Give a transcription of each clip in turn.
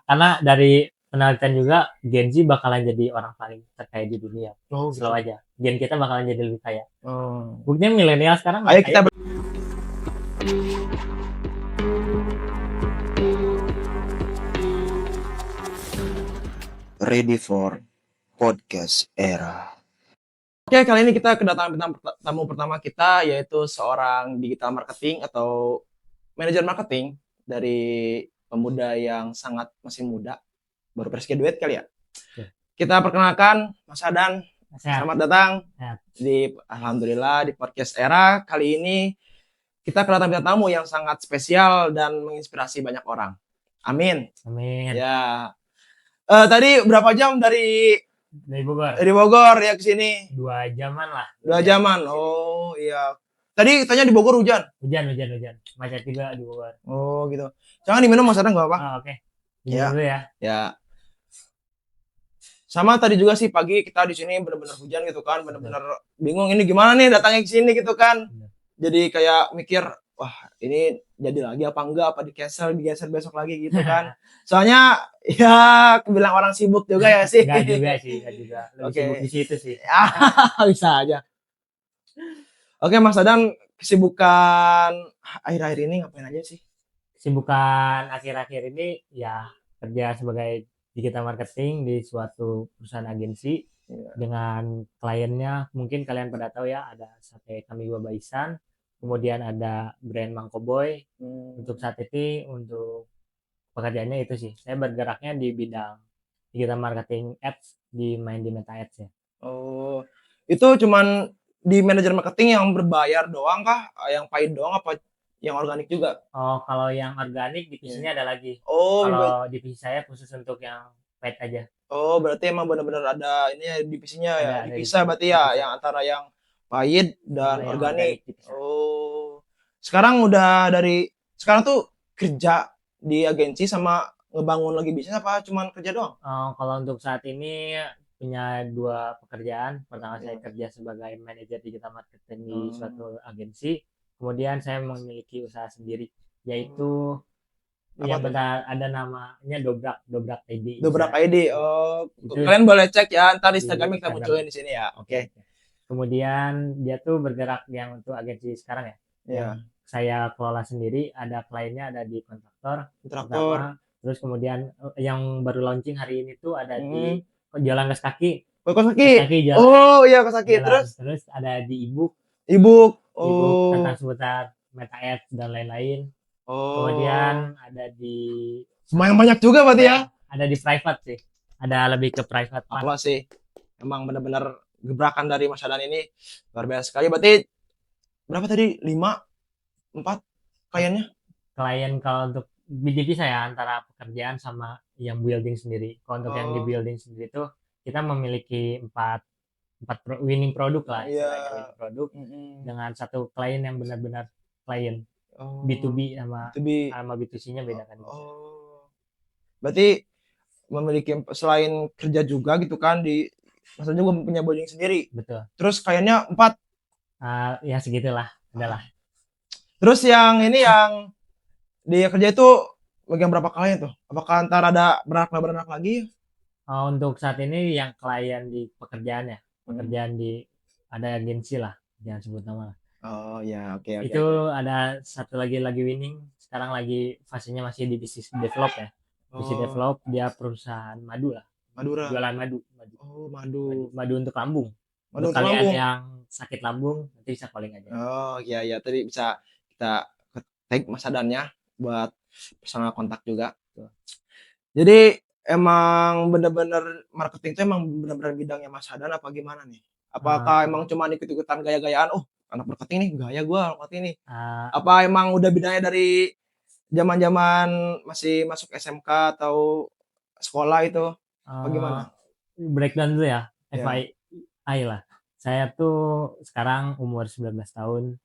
karena dari penelitian juga Gen Z bakalan jadi orang paling terkaya di dunia. Oh gitu. Slow aja. Gen kita bakalan jadi lebih kaya. Oh. Buktinya milenial sekarang Ayo nggak kita kaya. Ready for podcast era. Oke, kali ini kita kedatangan tamu pertama kita, yaitu seorang digital marketing atau manajer marketing dari pemuda yang sangat masih muda, baru fresh graduate kali ya. Oke. Kita perkenalkan Mas Hadan. Sehat. Selamat datang Sehat. di Alhamdulillah di podcast era. Kali ini kita kedatangan tamu yang sangat spesial dan menginspirasi banyak orang. Amin. Amin. Ya. Tadi berapa jam dari Bogor. Bogor ya ke sini? 2 jaman lah. 2 jaman. Oh iya. Tadi tanya di Bogor hujan. Hujan. Macet juga di Bogor. Oh gitu. Jangan diminum Mas Adang, nggak apa-apa. Oh, oke. Minum Ya. dulu ya. Ya. Sama tadi juga sih pagi kita di sini benar-benar hujan gitu kan, benar-benar bingung ini gimana nih datangnya ke sini gitu kan. Bener. Jadi kayak mikir, wah ini jadi lagi apa enggak, apa digeser besok lagi gitu kan. Soalnya ya bilang orang sibuk juga ya sih. Enggak juga. Lebih Oke. sibuk di situ sih. Bisa aja. Oke Mas Adan, kesibukan akhir-akhir ini ngapain aja sih? Kesibukan akhir-akhir ini ya kerja sebagai digital marketing di suatu perusahaan agensi dengan kliennya. Mungkin kalian pada tahu ya, ada Sate Kamiwa Baisan, kemudian ada brand Mangkoboy. Untuk saat ini untuk pekerjaannya itu sih, saya bergeraknya di bidang digital marketing ads, main di Meta Ads ya. Oh, itu cuman di manajer marketing yang berbayar doang kah? Yang paid doang apa yang organik juga? Oh, kalau yang organik divisinya ada lagi. Oh, Kalau divisi saya khusus untuk yang paid aja. berarti emang benar-benar ada ini ya divisinya ya. Ada Dipisah divisi, berarti ya, dipisah. yang antara yang paid dan Sama yang organik. dipisah. Oh. Sekarang tuh kerja di agensi sama ngebangun lagi bisnis apa cuman kerja doang? Kalau untuk saat ini punya 2 pekerjaan. Pertama saya kerja sebagai manajer digital marketing di suatu agensi. Kemudian saya memiliki usaha sendiri, yaitu Apa tuh? benar ada namanya Dobrak ID. Dobrak ID. Oh, Itu kalian boleh cek ya, ntar di Instagramnya kita Instagram. munculin di sini ya. Oke. Kemudian dia tuh bergerak yang untuk agensi sekarang ya. Iya. Yang saya kelola sendiri, ada kliennya ada di kontraktor. Kontraktor. Terus kemudian yang baru launching hari ini tuh ada di jalan kaos kaki. Kosaki. Jalan. Oh iya Kosaki. Terus ada di ebook Oh. tentang seputar Meta Ads dan lain-lain. Oh. Kemudian ada di Lumayan banyak juga berarti ya. ada di private sih. Ada lebih ke private lah. Apa sih? Emang benar-benar gebrakan dari Mas Adan ini luar biasa sekali. Berarti berapa tadi? 5, 4 kliennya? Klien kalau untuk BDP saya antara pekerjaan sama yang building sendiri. Kalau untuk yang di building sendiri itu kita memiliki 4 winning produk lah, istilahnya winning produk dengan satu klien yang benar-benar klien B2B sama B2C-nya beda kan. Berarti memiliki selain kerja juga gitu kan maksudnya juga punya building sendiri. Betul. Terus kliennya 4. Ya segitulah adalah. Terus yang ini yang dia kerja itu bagian berapa klien tuh? Apakah antara ada beranak lagi? Untuk saat ini yang klien di pekerjaan di ada agensi lah, jangan sebut nama lah. Oh ya, oke. Itu ada satu lagi winning, sekarang lagi fasenya masih di bisnis develop ya. Bisnis develop, dia perusahaan madu lah. Madura. Jualan madu. Oh, madu. Madu untuk lambung. Madu untuk kalian yang sakit lambung nanti bisa calling aja. Oh iya, tadi bisa kita tag Mas Adannya buat personal kontak juga. Jadi emang bener-bener marketing itu emang bener-bener bidangnya Mas Hadan apa gimana nih? Apakah emang cuma ikut-ikutan gaya-gayaan? Oh, anak marketing nih, gaya gua marketing nih. Apa emang udah bidangnya dari zaman-zaman masih masuk SMK atau sekolah itu? Apa gimana? Breakdown dulu ya, FYI lah. Saya tuh sekarang umur 19 tahun,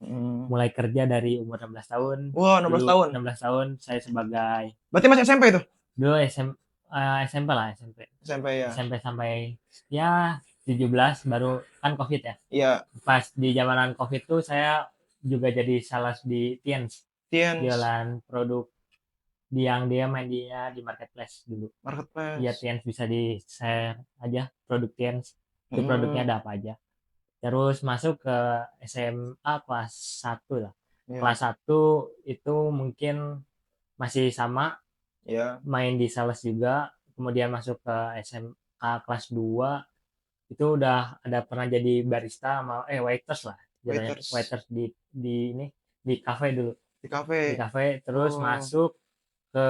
mulai kerja dari umur 16 tahun. Wah, 16 tahun. 16 tahun saya sebagai. Berarti masih SMP itu? Dulu SMP lah, SMP. SMP ya. SMP sampai ya 17 baru kan Covid ya. Iya. Pas di zamanan Covid tuh saya juga jadi sales di Tiens. Jualan produk yang dia main di marketplace dulu. Iya, Marketplace. Tiens bisa di-share aja produk Tiens. Itu produknya Mm-mm. ada apa aja. Terus masuk ke SMA kelas 1 lah. Iya. Kelas 1 itu mungkin masih sama, Iya. main di sales juga. Kemudian masuk ke SMA kelas 2 itu udah ada pernah jadi barista sama waiters lah jadinya, Waiters waiters di ini di kafe dulu, di di kafe. kafe terus Oh. masuk ke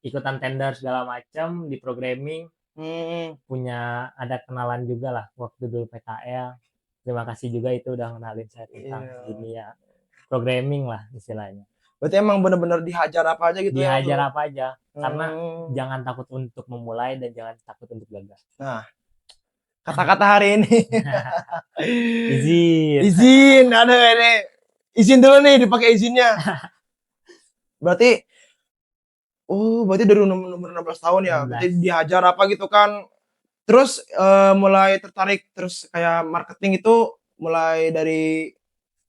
ikutan tender segala macam di programming, Hmm. punya ada kenalan juga lah waktu dulu PKL. Terima kasih juga itu udah kenalin saya tentang Iya. dunia programming lah istilahnya. Berarti emang bener-bener dihajar apa aja gitu ya waktu. Dihajar apa aja karena Hmm. jangan takut untuk memulai dan jangan takut untuk gagal. Nah, kata-kata hari ini. Izin. Izin, ada ini. Izin dulu nih, dipakai izinnya. Berarti berarti dari umur 16 tahun ya. 16. Berarti dihajar apa gitu kan. Terus mulai tertarik terus kayak marketing itu mulai dari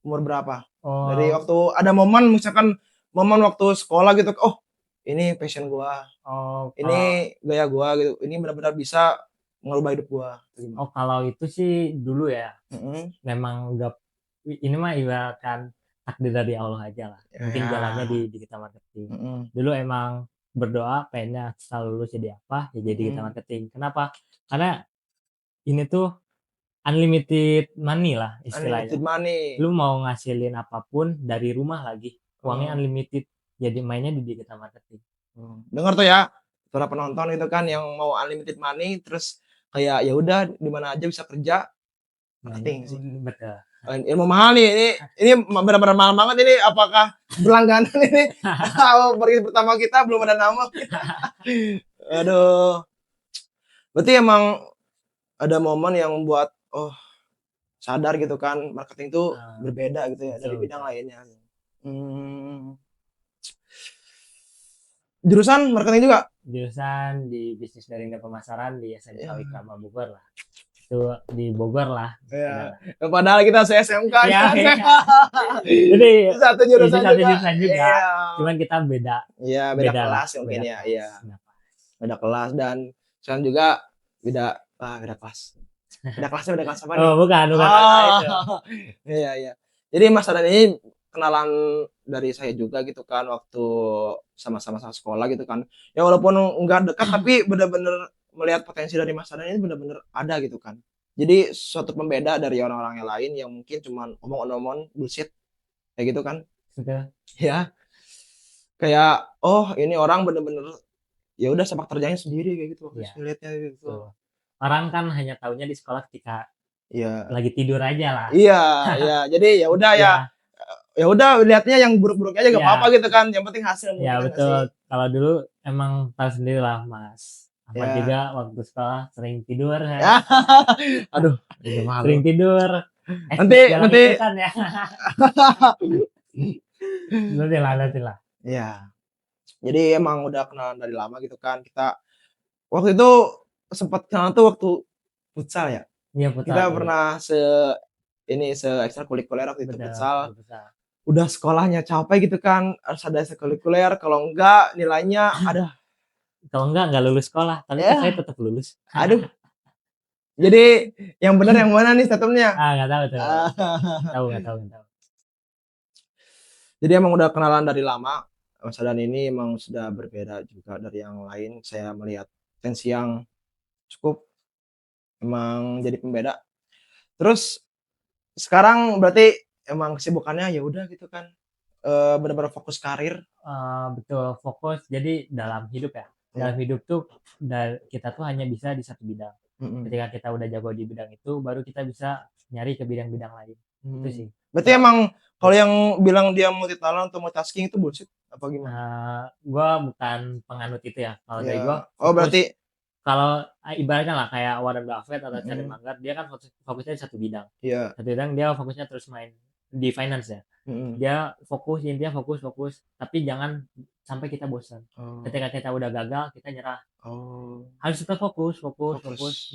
umur berapa? Dari Oh, waktu ada momen misalkan momen waktu sekolah gitu, oh ini passion gua, oh, ini kalau gaya gua gitu, ini benar-benar bisa mengubah hidup gua. oh kalau itu sih dulu ya Mm-mm. memang nggak, ini mah ibaratkan takdir dari Allah aja lah. Mungkin jalannya Ya. di kita marketing. Mm-mm. Dulu emang berdoa pengennya setelah lulus jadi apa ya jadi kita Mm-mm. marketing. Kenapa? Karena ini tuh unlimited money lah Unlimited istilahnya. money. Lu mau ngasilin apapun dari rumah lagi, uangnya Oh. unlimited. Jadi mainnya di digital marketing. Dengar tuh ya, para penonton itu kan yang mau unlimited money terus kayak ya udah di mana aja bisa kerja marketing sih. Betul. Ilmu mahal nih, ini benar-benar mahal banget ini. Apakah berlangganan ini? Bagi pertama kita belum ada nama. Aduh, berarti emang ada momen yang membuat sadar gitu kan marketing itu berbeda gitu ya dari Betul, bidang betul. lainnya. Jurusan marketing juga? Jurusan di bisnis dari pemasaran di SMK Ya. Wikrama Bogor lah. Itu di Bogor lah. Ya. Padahal kita se-SMK Ya, kan. ya. Jadi Satu jurusan satu juga. jurusan juga. Iya. Cuman kita beda. Iya, beda Beda lah, kelas mungkin beda ya. kelas. Iya. Beda kelas dan sekarang juga beda kelas. Beda kelas apa nih? Oh, bukan itu. Iya, iya. Jadi Mas Adan ini kenalan dari saya juga gitu kan waktu sama-sama sekolah gitu kan. Ya walaupun enggak dekat tapi benar-benar melihat potensi dari Mas Adan ini benar-benar ada gitu kan. Jadi suatu pembeda dari orang-orang yang lain yang mungkin cuman omong-omong bullshit kayak gitu kan. Betul. Ya, kayak ini orang bener-bener ya udah sepak terjangnya sendiri kayak gitu waktu Iya. saya lihatnya gitu. Betul. Orang kan hanya taunya di sekolah ketika Iya. lagi tidur aja lah. Iya, iya. Jadi ya udah ya. Ya udah lihatnya yang buruk-buruknya aja gak Iya. apa-apa gitu kan. Yang penting hasil Ya mungkin nggak sih? betul. Kalau dulu emang tahu sendiri lah Mas Ahmad Ya. juga waktu sekolah sering tidur Ya. ya. Aduh, udah malu. Sering tidur. Nanti ikutan ya. Nanti lah. Iya. Jadi emang udah kenalan dari lama gitu kan. Kita waktu itu sempat kenalan tuh waktu futsal ya. Iya, futsal. Kita pernah se ekstrakurikuler waktu itu Betul, futsal. futsal. Udah sekolahnya capek gitu kan, harus ada ekstrakurikuler, kalau enggak nilainya ada. Kalau enggak lulus sekolah, tapi Ya. saya tetap lulus. Aduh. Jadi yang benar yang mana nih statementnya? Enggak tahu tuh. Enggak tahu. Jadi emang udah kenalan dari lama. Mas Adan ini emang sudah berbeda juga dari yang lain. Saya melihat tensi yang cukup emang jadi pembeda. Terus sekarang berarti emang kesibukannya ya udah gitu kan. Benar-benar fokus karir. Betul, fokus. Jadi dalam hidup ya. Dalam hidup tuh kita tuh hanya bisa di satu bidang. Ketika kita udah jago di bidang itu, baru kita bisa nyari ke bidang-bidang lain. Itu sih. Berarti emang kalau yang bilang dia multi talent atau multitasking itu bullshit apa gimana? Gua bukan penganut itu ya. Kalau dari gua, berarti kalau ibaratnya lah kayak Warren Buffett atau Charlie Munger, dia kan fokusnya di satu bidang. Iya. Satu bidang dia fokusnya terus main di finance ya. Dia fokus, intinya fokus, tapi jangan sampai kita bosan. Ketika kita udah gagal, kita nyerah. Harus tetap fokus.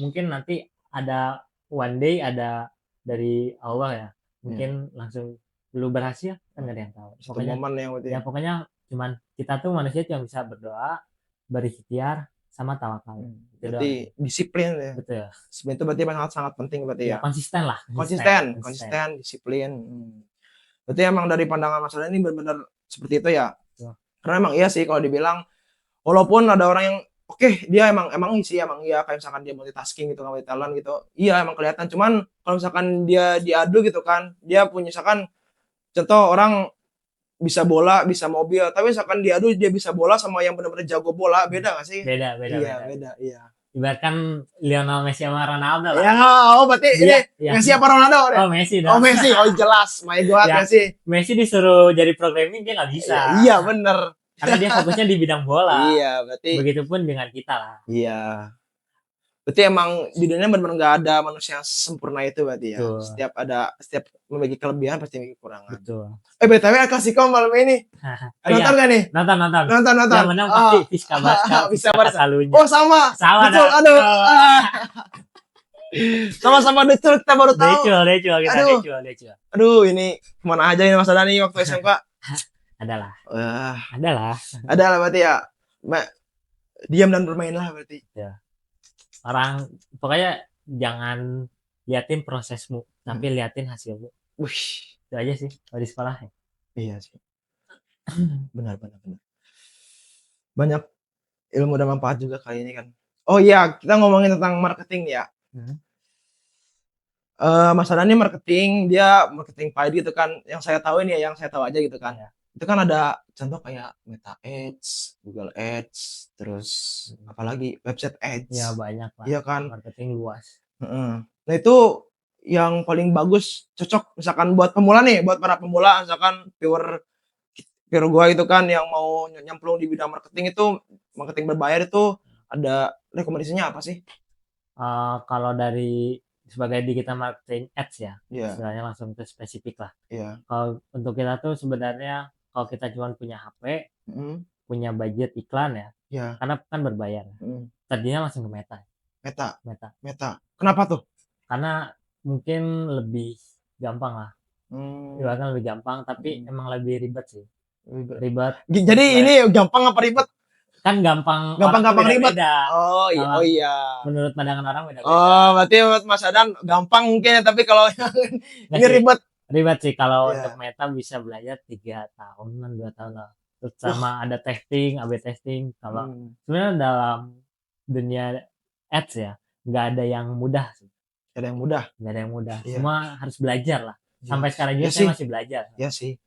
Mungkin nanti ada one day ada dari Allah ya. Mungkin langsung lu berhasil kan nggak ada yang tahu. Pokoknya momen yang pokoknya Cuman kita tuh manusia cuma bisa berdoa, berikhtiar, sama tawakal. Itu doang. Berarti disiplin ya. Betul. Disiplin itu berarti sangat penting berarti Ya, ya. konsisten lah. Konsisten, disiplin. Berarti emang dari pandangan Mas Adam ini benar-benar seperti itu ya. Betul. Karena emang iya sih kalau dibilang, walaupun ada orang yang oke, dia emang iya kayak misalkan dia multitasking gitu, multi talent gitu. Iya emang kelihatan, cuman kalau misalkan dia diadu gitu kan, dia punya misalkan contoh orang bisa bola, bisa mobil, tapi misalkan diadu dia bisa bola sama yang benar-benar jago bola, beda gak sih? Beda. Iya. Ibaratkan Lionel Messi sama Ronaldo lah. Ya, berarti Dia, ini Messi apa Ronaldo? Oh, Messi dong. Oh, Messi. Oh, jelas. My God, Ya, Messi. Messi disuruh jadi programming dia nggak bisa. Iya, bener. Karena dia fokusnya di bidang bola. Iya, berarti. Begitupun dengan kita lah. Iya. Berarti emang di dunia benar-benar nggak ada manusia yang sempurna itu berarti ya. Betul. Setiap memiliki kelebihan pasti memiliki kekurangan. Betul. BTW El Clasico malam ini. Nonton nggak nih? Nonton. Nonton. Yang menang pasti Vizca Barca. Oh, sama. Betul. Dah. Aduh. Sama-sama Decul kita baru tahu. Decul. Aduh, ini kemana aja ini Mas Dani waktu SMK? Adalah berarti ya. Diam dan bermainlah berarti. Ya. Orang pokoknya jangan liatin prosesmu, tapi liatin hasilmu. Wih, itu aja sih kalau di sekolah ya. Iya sih. Benar. Banyak ilmu dan manfaat juga kali ini kan. Oh iya, kita ngomongin tentang marketing ya. Mas Dani marketing, dia marketing paid gitu kan. Yang saya tahu ini ya, yang saya tahu aja gitu kan. Ya. Itu kan ada contoh kayak Meta Ads, Google Ads, terus apalagi website ads. Ya banyak lah. Iya kan. Marketing luas. Nah itu yang paling bagus cocok misalkan buat pemula nih, buat para pemula misalkan pure gua itu kan yang mau nyemplung di bidang marketing itu, marketing berbayar itu ada rekomendasinya apa sih? Kalau dari sebagai digital marketing ads ya, istilahnya langsung ke spesifik lah. Kalau untuk kita tuh sebenarnya kalau kita cuma punya HP, punya budget iklan ya, karena kan berbayar. Tadinya langsung ke Meta. Kenapa tuh? Karena mungkin lebih gampang lah. Ibaratnya lebih gampang, tapi emang lebih ribet sih. Ribet. Jadi ini gampang apa ribet? Kan gampang ribet. Oh iya. Menurut pandangan orang beda-beda. Oh, berarti Mas Adan gampang mungkin, tapi kalau ini ribet. Ribet sih kalau untuk Meta bisa belajar 3 tahunan, 2 tahun lah. Terus sama ada testing, AB testing. Kalau sebenarnya dalam dunia ads ya, nggak ada yang mudah sih. Nggak ada yang mudah. Iya. Semua harus belajar lah. Sampai sekarang juga saya masih belajar. Iya sih.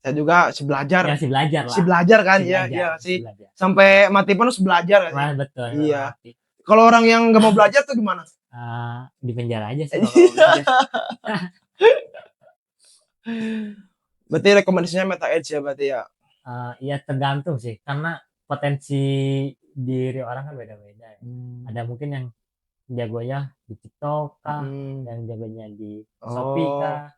Saya juga belajar. Masih belajar lah. Belajar kan, iya sih. Sampai mati pun harus belajar kan. Betul. Iya. Kalau orang yang nggak mau belajar tuh gimana? Di penjara aja sih kalau Berarti rekomendasinya Meta Ads ya berarti ya? Iya tergantung sih, karena potensi diri orang kan beda-beda ya. Ada mungkin yang jagonya di TikTok kah, yang jagonya di Shopee kah,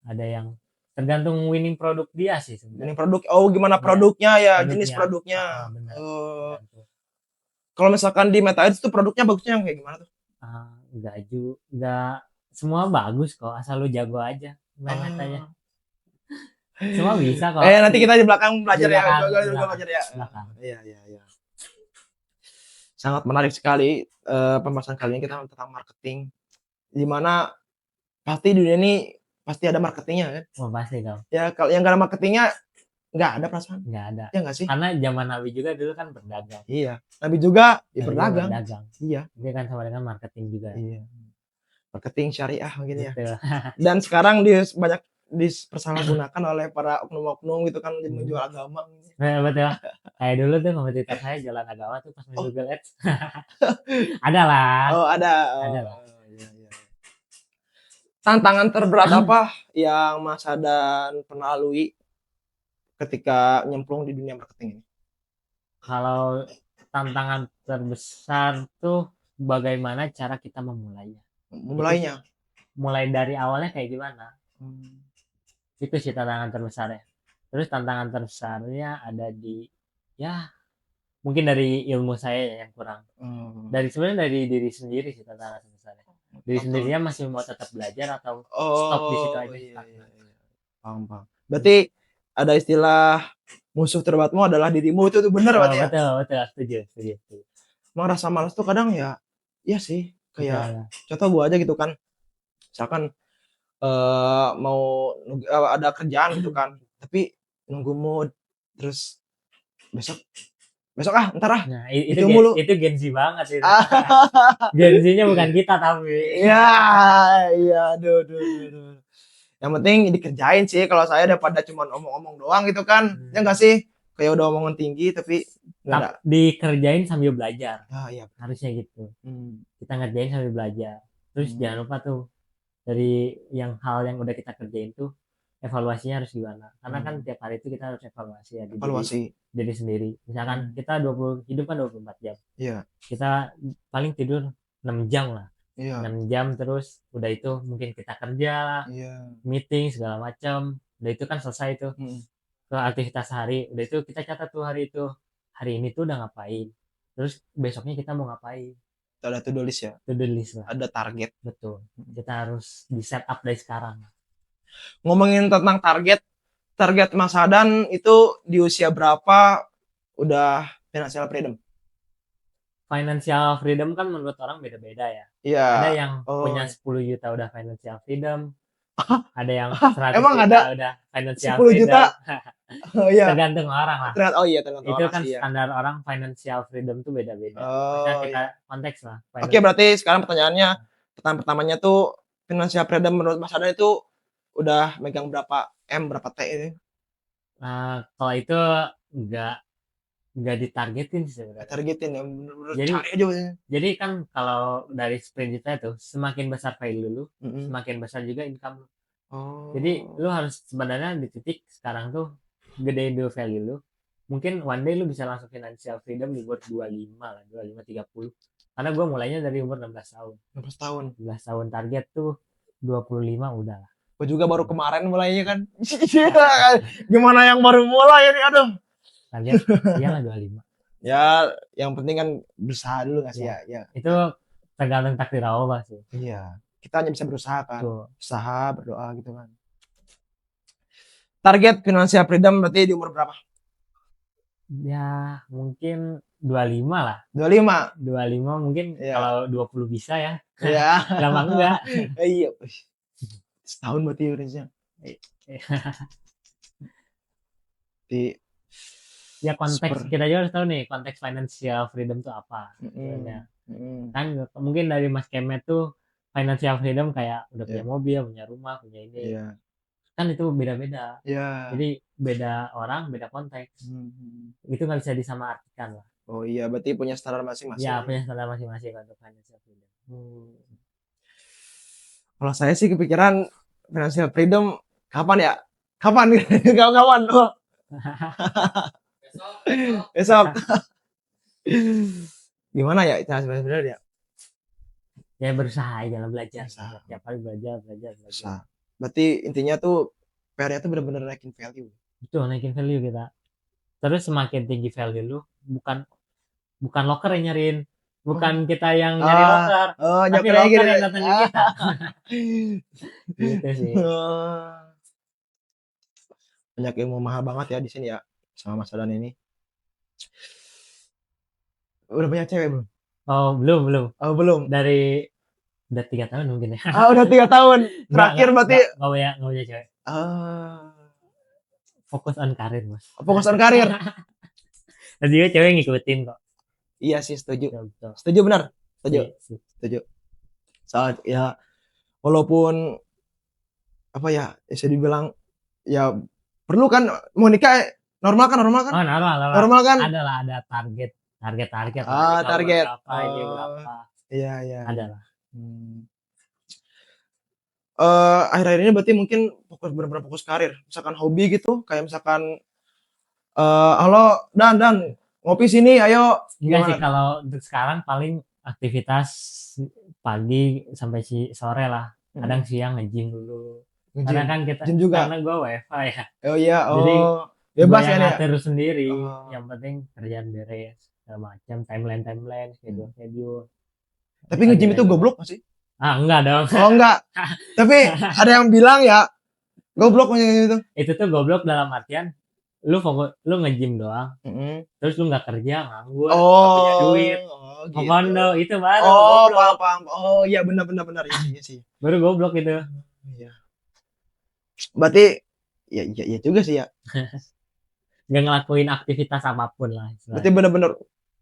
ada yang tergantung winning produk dia sih sebenarnya. Winning produk, gimana produknya ya, jenis produknya. Kalau misalkan di Meta Ads tuh produknya bagusnya yang kayak gimana tuh? Enggak semua bagus kok, asal lu jago aja main Metanya. Semua bisa kok. Nanti kita di belakang belajar ya. Belajar ya. Iya. Sangat menarik sekali pembahasan kali ini kita tentang marketing. Dimana pasti di dunia ini pasti ada marketingnya kan? Oh, pasti dong. Ya kalau yang gak ada marketingnya nggak ada perasaan. Nggak ada. Ya nggak sih? Karena zaman Nabi juga dulu kan berdagang. Iya. Nabi juga berdagang. Iya. Dia kan sama dengan marketing juga. Iya. Marketing syariah mungkin ya. Dan sekarang banyak dipersalahgunakan oleh para oknum-oknum gitu kan jadi menjual agama. Betul. Kayak dulu tuh kompetitor saya jualan agama tuh pas main Google Ads. Ada lah. Ada lah. Iya. Tantangan terberat apa yang Mas Adan pernah lalui ketika nyemplung di dunia marketing ini? Kalau tantangan terbesar tuh bagaimana cara kita memulainya. Mulai dari awalnya kayak gimana? Itu sih tantangan terbesarnya. Terus tantangan terbesarnya ada di mungkin dari ilmu saya yang kurang. Sebenarnya dari diri sendiri sih tantangan terbesarnya. Diri sendirinya masih mau tetap belajar atau stop di situ aja. Paham. Berarti ada istilah musuh terberatmu adalah dirimu, itu tuh bener Oh, berarti ya. betul, setuju. Emang rasa malas tuh kadang ya, iya sih, kayak Betul. contoh gua aja gitu kan, misalkan mau ada kerjaan gitu kan, tapi nunggu mood, terus besok besok entar Nah, itu mulu. itu Gen Z banget itu. Ah, Gen Z-nya bukan kita tapi. iya, iya, aduh. Yang penting dikerjain sih kalau saya, daripada cuma omong-omong doang gitu kan. Ya enggak sih? Kayak udah omongan tinggi tapi enggak ada. Dikerjain sambil belajar. Ah, iya. Harusnya gitu. Hmm. Kita ngerjain sambil belajar. Terus jangan lupa tuh dari hal yang udah kita kerjain tuh evaluasinya harus gimana. Karena kan tiap hari itu kita harus evaluasi ya di Evaluasi. diri sendiri. Misalkan kita hidup kan 24 jam. Iya. Kita paling tidur 6 jam lah. Iya. 6 jam terus udah itu mungkin kita kerja lah, Iya. meeting segala macam. Udah itu kan selesai tuh ke aktivitas hari. Udah itu kita catat tuh hari itu. Hari ini tuh udah ngapain. Terus besoknya kita mau ngapain. Ada to-do list ya. To-do list lah. Ada target. Betul. Kita harus di set up dari sekarang. Ngomongin tentang target Mas Hadan itu di usia berapa udah financial freedom? Financial freedom kan menurut orang beda-beda ya. Iya. Ada yang punya 10 juta udah financial freedom. Ada yang 100 Emang juta ada udah financial 10 juta? freedom. Oh iya. Tergantung orang lah. Oh iya, tergantung Itu orang kan sih ya. standar orang financial freedom tuh beda-beda. Oh, Misalnya kita iya. konteks lah. Oke, berarti sekarang pertanyaannya, pertanyaan pertamanya tuh financial freedom menurut Mas Hadan itu udah megang berapa M, berapa T ini? Nah, kalau itu nggak ditargetin sih sebenarnya. Targetin ya, bener-bener Jadi- cari aja. Jadi kan kalau dari sprint kita itu semakin besar value lu, Mm-mm. semakin besar juga income lu. Oh. Jadi lu harus sebenarnya di titik sekarang tuh gedein dulu value lu. Mungkin one day lu bisa langsung financial freedom di umur 25 lah, 25 30. Karena gue mulainya dari umur 16 tahun. 16 tahun. 16 tahun target tuh 25 udah lah. Gue juga baru kemarin mulainya kan. Gimana yang baru mulai ini, aduh. Target iyalah 25. Ya, yang penting kan berusaha dulu nggak sih ya? Ya. Itu tergantung takdir Allah sih. Iya. Kita hanya bisa berusaha kan. Tuh. Usaha, berdoa gitu kan. Target financial freedom berarti di umur berapa? Ya mungkin 25 lah. 25. 25 mungkin Iya. kalau 20 bisa ya. Iya. Lama enggak. Iya. Setahun berarti range-nya. Di Ya konteks Super. kita juga harus tahu nih konteks financial freedom itu apa. sebenarnya. Kan mungkin dari Mas Kemet tuh financial freedom kayak udah punya mobil, punya rumah, punya ini. Iya. Kan itu beda-beda. Iya. Jadi beda orang, beda konteks. Itu nggak bisa disamaratikan lah. Oh iya, berarti punya standar masing-masing. Ya punya standar masing-masing untuk financial freedom. Kalau saya sih kepikiran financial freedom kapan ya? Kapan? Kapan? Oh. Besok. Gimana ya itu sebenarnya ya? Ya berusaha aja lah, belajar. Berusaha. Tiap hari belajar. Bisa. Berarti intinya tuh PR-nya tuh benar-benar naikin value. Betul, naikin value kita. Terus semakin tinggi value lu, bukan loker yang nyariin, bukan kita yang nyari loker, Oh, tapi nyampe lagi loker yang datang ke kita. Gitu sih. Banyak ilmu mahal banget ya di sini ya sama Mas Hadan ini. Udah banyak cewek belum? Oh, belum. Oh, belum. Udah 3 tahun mungkin ya. Udah 3 tahun. Terakhir berarti. Nggak punya cewek. Fokus on karir, Mas. Fokus on karir. Dan juga cewek ngikutin kok. Iya sih, setuju. Betul. Setuju benar. Setuju. Iya. Setuju. Soal ya walaupun apa ya, bisa dibilang ya perlu kan mau nikah normal kan? Oh, normal. Normal kan? Ada target. Target. Berapa, ini berapa. Iya. Adalah. Akhir-akhir ini berarti mungkin benar-benar fokus karir. Misalkan hobi gitu, kayak misalkan halo Dan ngopi sini, ayo. Enggak sih, kalau untuk sekarang paling aktivitas pagi sampai sore lah. Kadang siang nge-gym dulu. Karena kan kita Gym juga. karena gue WFA ya. Oh iya, Jadi, bebas Gua ya yang nih. ngatur sendiri. Oh. Yang penting kerjaan beres segala macam, timeline, schedule. Tapi nge-gym itu goblok gak sih? Enggak dong. Oh enggak. Tapi ada yang bilang ya goblok gitu. Itu tuh goblok dalam artian lu fokus lu nge-gym doang, Mm-mm. terus lu nggak kerja, nganggur, nggak punya duit, Gitu. ngekondo, itu baru Oh, goblok. paham. Oh, iya benar. Iya sih. Baru goblok itu. Iya. Berarti iya juga sih ya. Nggak ngelakuin aktivitas apapun lah Berarti istilahnya. benar-benar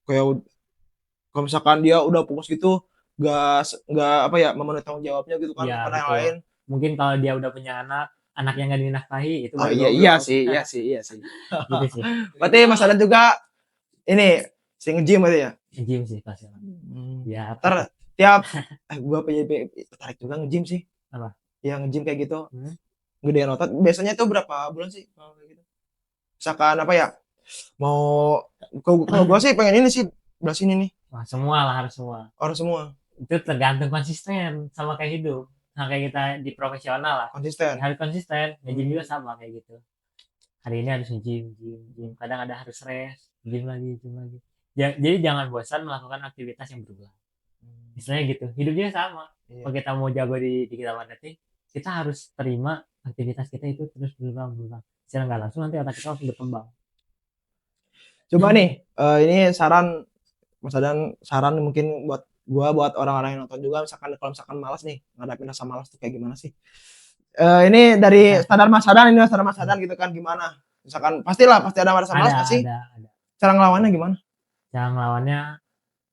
kayak kalau misalkan dia udah fokus gitu, nggak apa ya memenuhi tanggung jawabnya gitu kan Iya kepada yang betul. lain. Mungkin kalau dia udah punya anak yang nggak dinafkahi, itu Oh baru iya goblok. iya sih. Gitu sih. Berarti Mas Adan juga ini sing nge-gym berarti ya? Nge-gym sih pasti. Ya apa Ntar tuh? tiap gua tertarik juga nge-gym sih. Apa? Yang nge-gym kayak gitu, Hmm? gedean otot. Biasanya itu berapa bulan sih kalau kayak gitu? Misalkan apa ya? Mau kalau gua sih pengen ini sih belah sini nih. Wah, semua lah, harus semua. Orang semua Itu tergantung konsisten sama kayak hidup. Sama kayak kita di profesional lah. konsisten. Harus konsisten. Nge-gym juga sama kayak gitu. Hari ini harus nge-gym, gym. Kadang ada harus rest, gym lagi, gym lagi. Jadi jangan bosan melakukan aktivitas yang berulang. Misalnya gitu. Hidup juga sama. Iya. Kalau kita mau jago di digital marketing, kita harus terima aktivitas kita itu terus berulang. Secara nggak langsung nanti otak kita langsung berkembang. Coba nih, ini saran Mas Adan, saran mungkin buat gua, buat orang-orang yang nonton juga, misalkan kalau misalkan malas nih, ngadapin rasa malas tuh kayak gimana sih? Ini dari standar Mas Adan, ini standar Mas Adan gitu kan gimana? Misalkan pasti ada rasa malas nggak sih? Ada. Cara ngelawannya gimana? Cara ngelawannya,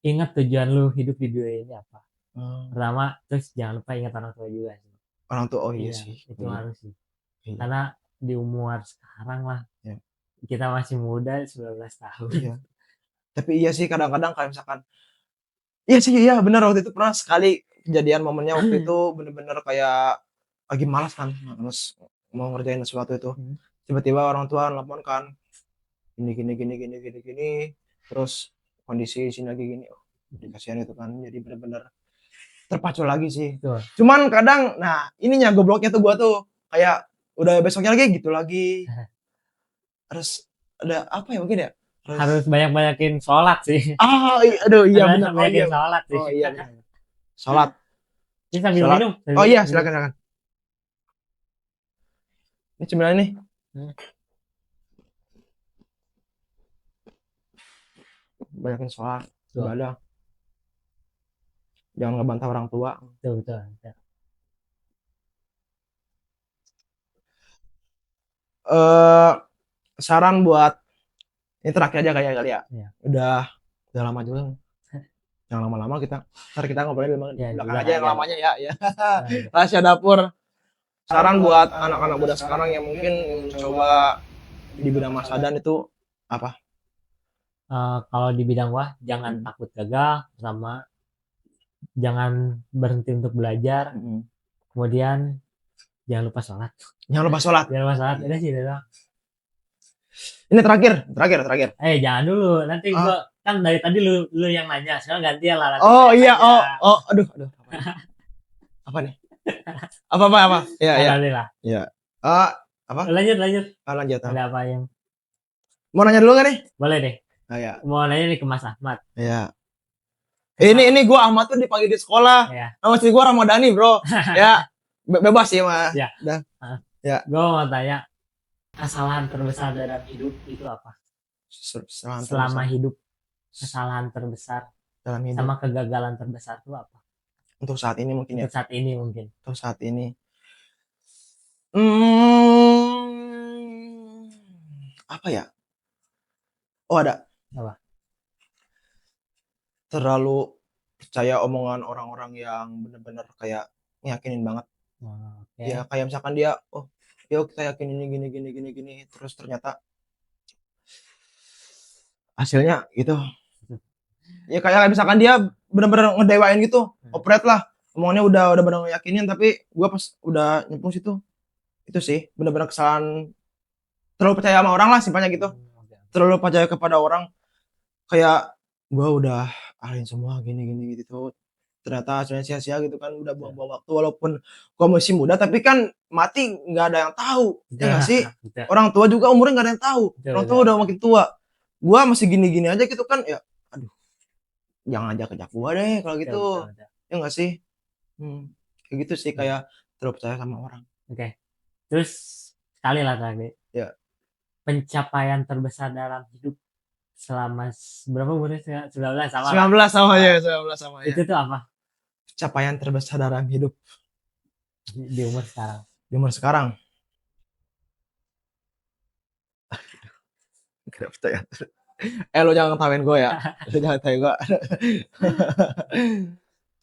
ingat tujuan lu hidup di dunia ini apa. Pertama, terus jangan lupa ingat orang tua juga sih. Orang tuh, oh iya Iya, sih. itu Iya. harus sih. Iya. Karena di umur sekarang lah, Iya. kita masih muda, 19 tahun. Iya. Tapi iya sih kadang-kadang kayak misalkan, iya sih iya benar waktu itu pernah sekali kejadian momennya waktu itu bener-bener kayak lagi malas kan, terus mau ngerjain sesuatu itu. Tiba-tiba orang tua nelpon kan, gini, terus kondisi sini lagi gini, oh, kasihan itu kan, jadi bener-bener terpacu lagi sih. Betul. Cuman kadang, nah ininya gobloknya tuh gua tuh kayak udah besoknya lagi gitu lagi. Terus ada apa ya mungkin ya? Harus banyak-banyakin sholat sih. Aduh iya Harus benar. Oh banyakin iya. sholat sih. Oh iya benar. Sholat. Ini sambil Sholat. minum. Oh iya silakan. Ini cemilan nih. Banyakin sholat, ibadah. Jangan ngebantah orang tua. Betul. Saran buat ini terakhir aja kayak kali ya. Iya. Udah lama juga. Jangan lama-lama ntar kita ngobrolnya di Ya, belakang juga aja yang aja. lamanya ya. Rahasia dapur. Saran buat anak-anak muda sekarang yang mungkin coba di bidang Mas Adan itu apa? Kalau di bidang gua, jangan takut gagal, sama jangan berhenti untuk belajar. Kemudian jangan lupa sholat. Jangan lupa sholat. Udah sih, udah. Ini terakhir. Jangan dulu. Nanti gua kan dari tadi lu yang nanya, sekarang gantian lah. Nanti Oh saya iya, nanya. aduh. Apa nih? Apa? Iya. Alhamdulillah. Iya. Apa? Lanjut. Lanjut. Ada apa yang Mau nanya dulu gak nih? boleh deh? Iya. Mau nanya nih ke Mas Ahmad. Iya. Ini gua Ahmad tuh dipanggil di sekolah. Iya. Nama istri gua Ramadhani, Bro. Ya. Bebas sih, mah. Iya. Dah. Ya. Gua mau tanya, kesalahan terbesar dalam hidup itu apa? Selama hidup, kesalahan terbesar dalam hidup sama kegagalan terbesar itu apa? untuk saat ini mungkin ya. Untuk saat ini mungkin. Untuk saat ini. Apa ya? Oh, ada. Apa? Terlalu percaya omongan orang-orang yang benar-benar kayak ngeyakinin banget. Oke. Ya kayak misalkan dia, oh, yuk kita yakin ini gini, terus ternyata hasilnya gitu. Ya kayak misalkan dia benar-benar ngedewain gitu, operate lah, omongannya udah benar ngeyakinin, tapi gua pas udah nyemplung situ, itu sih benar-benar kesalahan, terlalu percaya sama orang lah simpelnya gitu, terlalu percaya kepada orang, kayak gua udah ahliin semua gini gitu, ternyata hasilnya sia-sia gitu kan, udah buang-buang waktu, walaupun gua masih muda tapi kan mati nggak ada yang tahu, ya nggak sih? Orang tua juga umurnya nggak ada yang tahu, orang tua udah makin tua, gua masih gini-gini aja gitu kan, ya aduh, jangan ajak gua deh kalau gitu, ya nggak sih? Kayak gitu sih, kayak terlalu percaya sama orang. Oke. Terus sekali lah tadi. Ya. pencapaian terbesar dalam hidup selama berapa umurnya? 19 sama lah. 19 sama ya, 19 sama ya. Itu tuh apa Capaian terbesar dalam hidup di umur sekarang? di umur sekarang. Kenapa tuh ya? Lu jangan ketawain gue ya. Lu jangan ketawain gue.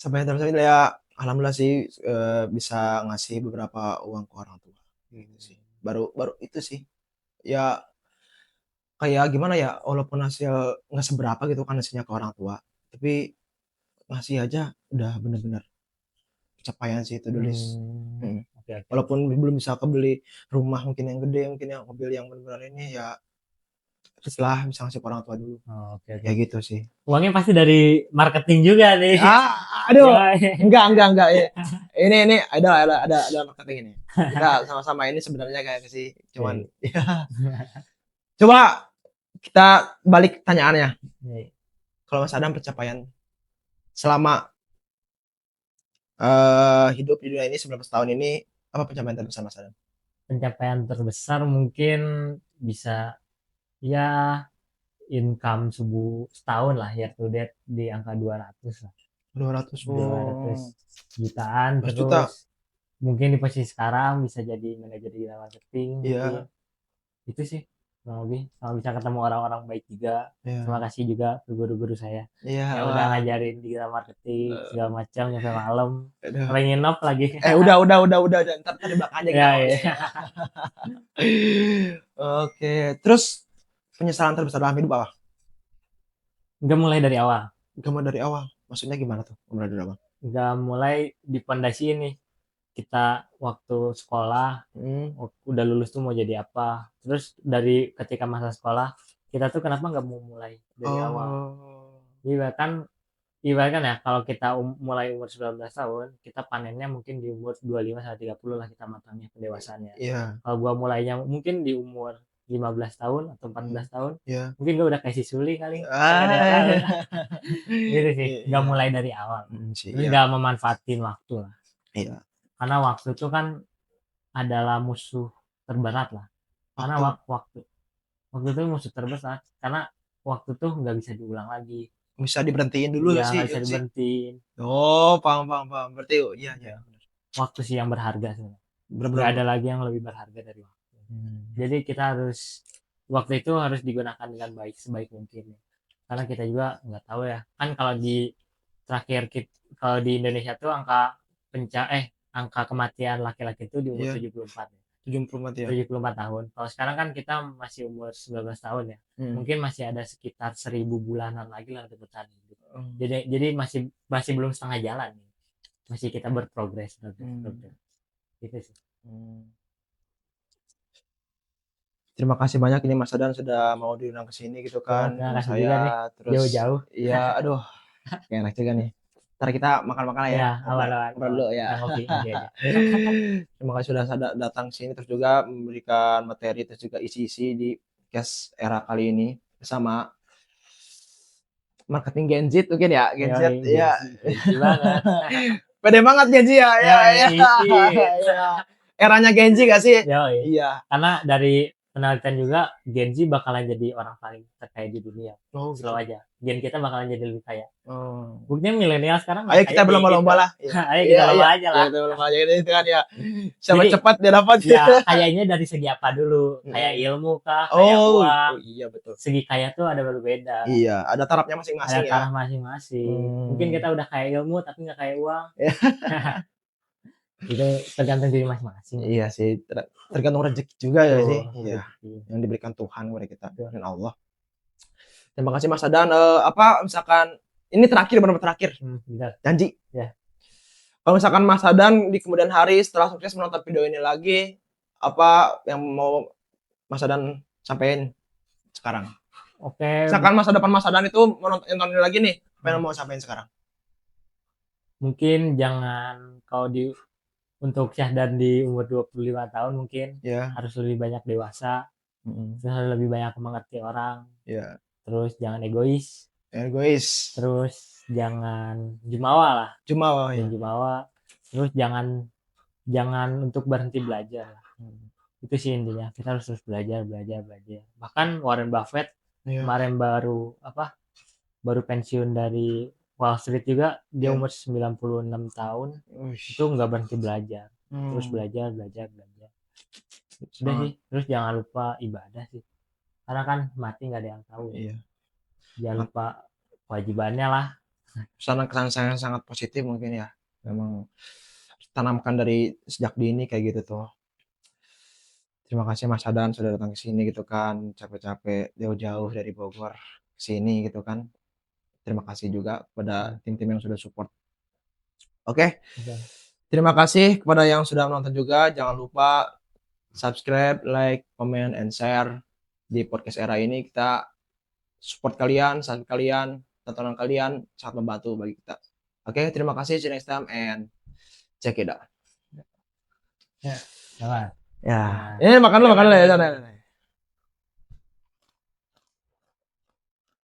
Capaian terbesar ya, alhamdulillah sih bisa ngasih beberapa uang ke orang tua. Gitu sih. Baru itu sih. Ya kayak gimana ya, walaupun hasil nggak seberapa gitu kan hasilnya ke orang tua, tapi ngasih aja udah bener-bener pencapaian sih itu tulis. Oke. Walaupun belum bisa kebeli rumah mungkin yang gede, mungkin yang mobil yang benar-benar ini ya, setelah bisa ngasih ke orang tua dulu. Oke. Ya gitu sih. Uangnya pasti dari marketing juga nih. Aduh, Ya, enggak ya. Ini ada marketing ini. Kita sama-sama ini sebenarnya kayak sih, cuman ya. Coba kita balik tanyaannya. Kalau Mas Adam pencapaian selama hidup di dunia ini 19 tahun ini, apa pencapaian terbesar Mas Adam? pencapaian terbesar mungkin bisa ya income setahun lah year to date di angka 200 lah. 200 jutaan 200 juta. terus mungkin di posisi sekarang bisa jadi manajer di marketing. Iya. Mungkin. Itu sih kurang lebih, sama bisa ketemu orang-orang baik juga. Iya. Terima kasih juga ke guru-guru saya Iya. yang udah ngajarin digital marketing segala macam sampai malam. Aduh. Sampai nginep lagi. Udah ntar di belakangnya Ya, kita. ya. Oke, terus penyesalan terbesar dalam hidup apa? Nggak mulai dari awal. Gimana dari awal? Maksudnya gimana tuh? Mulai dari awal? Nggak mulai di pondasi ini. Kita waktu sekolah udah lulus tuh mau jadi apa. Terus dari ketika masa sekolah kita tuh kenapa nggak mau mulai dari awal. Ibaratkan ya kalau kita mulai umur 19 tahun, kita panennya mungkin di umur 25 sampai 30 lah kita matangnya pendewasaannya. Iya. Kalau gua mulainya mungkin di umur 15 tahun atau 14 tahun, Iya. mungkin gua udah kayak si Suli kali. Gitu sih, nggak mulai dari awal. Terus nggak memanfaatin waktu lah. Iya. Karena waktu itu kan adalah musuh terberat lah. Karena waktu itu musuh terbesar. Karena waktu tuh nggak bisa diulang lagi. Bisa diberhentiin dulu ya, sih. Bisa diberhentiin. Oh, paham. Berarti iya. Waktu sih yang berharga sebenarnya. Benar-benar Nggak ada lagi yang lebih berharga dari waktu. Jadi kita waktu itu harus digunakan dengan baik, sebaik mungkin. Karena kita juga nggak tahu ya. Kan kalau di Indonesia tuh angka kematian laki-laki itu di umur 74 ya. 74 tahun. Kalau sekarang kan kita masih umur 19 tahun ya. Mungkin masih ada sekitar 1000 bulanan lagi lah untuk bertahan hidup. Jadi masih belum setengah jalan. Masih kita berprogres. Gitu sih. Terima kasih banyak ini Mas Adan sudah mau diundang ke sini gitu kan. Terima kasih juga nih. Terus jauh-jauh. Iya, aduh. Enak juga nih. Ntar kita makan-makan lah ya. Awal-awal dulu ya. Terima kasih sudah datang sini terus juga memberikan materi terus juga isi-isi di podcast era kali ini bersama marketing Gen Z mungkin ya. Gen Z ya. Banget. Pede banget Gen Z ya. Eranya Gen Z gak sih? Iya. Karena dari penelitian juga Gen Z bakalan jadi orang paling terkaya di dunia. Slow aja. Gen kita bakalan jadi lebih kaya. Buktinya milenial sekarang. Ayo kita berlomba-lomba lah. Ayo kita lomba aja lah. Kita berlomba aja itu kan ya. Siapa cepat dia dapat. Ya, kayaknya dari segi apa dulu? Kayak ilmu kah? Kayak uang? Iya betul. Segi kaya tuh ada berbeda. Iya, ada tarafnya masing-masing ya. Ada taraf masing-masing. Mungkin kita udah kaya ilmu tapi nggak kaya uang. Itu tergantung diri masing-masing. Iya sih, tergantung rezeki juga ya sih. Iya. Yang diberikan Tuhan kepada kita dan Allah. Terima kasih Mas Adan. Misalkan ini benar-benar terakhir. Janji. Ya. Kalau misalkan Mas Adan di kemudian hari setelah sukses menonton video ini lagi, apa yang mau Mas Adan sampaikan sekarang? Oke. Misalkan masa depan Mas Adan itu menonton ini lagi nih, apa yang mau sampaikan sekarang? Mungkin jangan untuk Syahdan di umur 25 tahun mungkin harus lebih banyak dewasa, terus lebih banyak mengerti orang, terus jangan egois, terus jangan jumawa, terus jangan untuk berhenti belajar. Itu sih intinya, kita harus terus belajar. Bahkan Warren Buffett Iya. kemarin baru pensiun dari Wall Street juga, dia Iya. umur 96 tahun, Uish. itu nggak berhenti belajar. Terus Hmm. belajar. Udah Sangat. sih, terus jangan lupa ibadah sih. Karena kan mati nggak ada yang tahu ya. Iya. Jangan lupa kewajibannya lah. Kesan saya sangat positif mungkin ya. Memang tanamkan dari sejak dini kayak gitu tuh. Terima kasih Mas Adan sudah datang ke sini gitu kan, capek-capek jauh-jauh dari Bogor ke sini gitu kan. Terima kasih juga kepada tim-tim yang sudah support. Oke. Oke. Terima kasih kepada yang sudah menonton juga. Jangan lupa subscribe, like, comment, and share di podcast era ini. Kita support kalian, subscribe kalian, tontonan kalian sangat membantu bagi kita. Oke, terima kasih. See you next time and check it out. Ya, jangan. Ya, ini makan dulu ya.